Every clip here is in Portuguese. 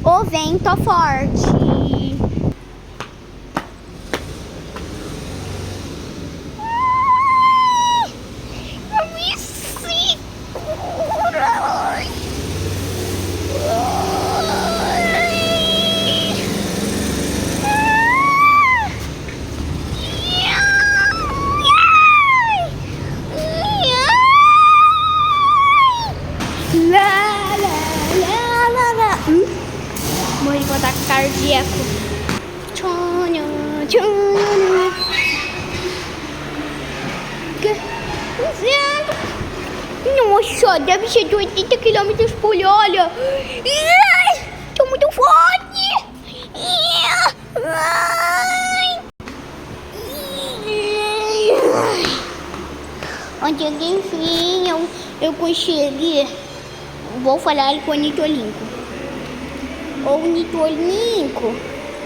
O vento forte. Me segura. Morri com ataque cardíaco. Nossa, deve ser de 80 km por hora. Tô muito forte. Onde enfim eu consegui. Vou falar com o Nitolinco. Ô Nitolinco, o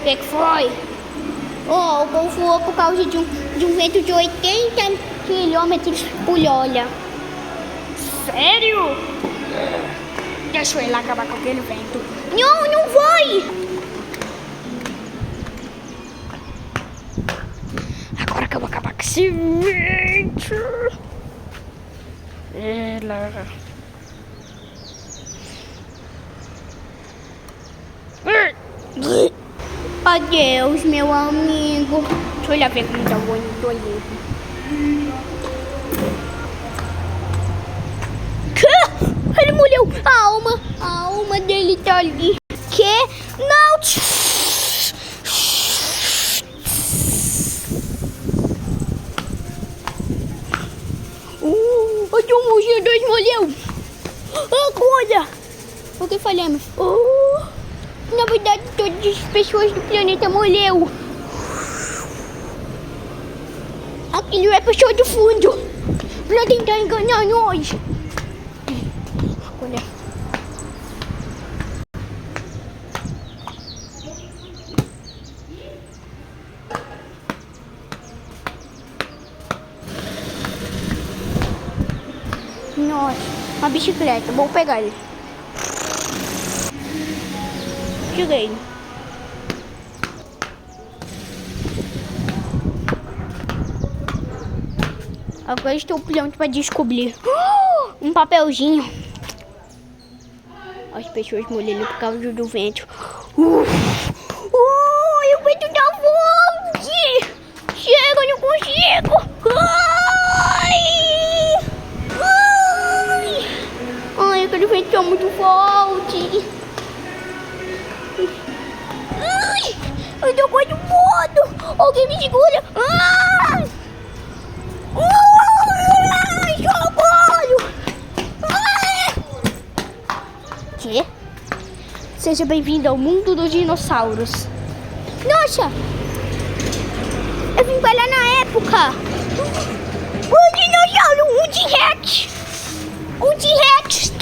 que foi? O povo voou por causa de um vento de 80 km por hora. Sério? Deixa eu ir lá acabar com aquele vento. Não vai! Agora que eu vou acabar com esse vento. Ela... Adeus, meu amigo. Deixa eu olhar ver como tá o bonito ali. Ele molhou a alma dele tá ali. Que? Não! O Tom 2 molhou. Agora! O que falamos? Na verdade, todas as pessoas do planeta morreu. Aquilo é pessoa do fundo pra tentar enganar nós. Olha. Nossa, uma bicicleta. Vou pegar ele. Joguei. Agora estou pronto para descobrir. Um papelzinho. As pessoas molhando por causa do vento. O vento tá forte! Chega, eu não consigo! Ai, aquele vento tá muito forte! Eu tô quase morto! Alguém me segura! Socorro! Que? Seja bem-vindo ao mundo dos dinossauros. Nossa! Eu vim pra lá na época! Um dinossauro! Um T-Rex! Um T-Rex!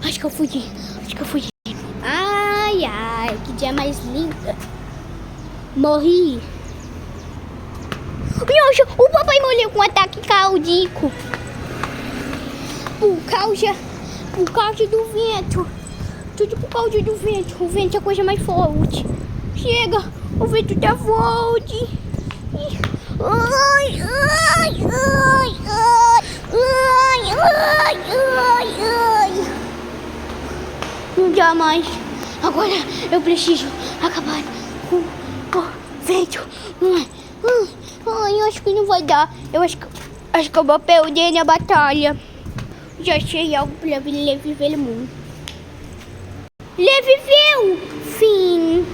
Acho que eu fugi. Ai, que dia mais lindo. Morri. Nossa, o papai morreu com um ataque cardíaco. Por causa do vento. Tudo por causa do vento. O vento é a coisa mais forte. Chega, o vento tá forte. Não dá mais. Agora eu preciso acabar com o vento. Ai, acho que não vai dar. Eu acho que eu vou perder na batalha. Já achei algo pra viver no mundo. Ele viveu! Fim.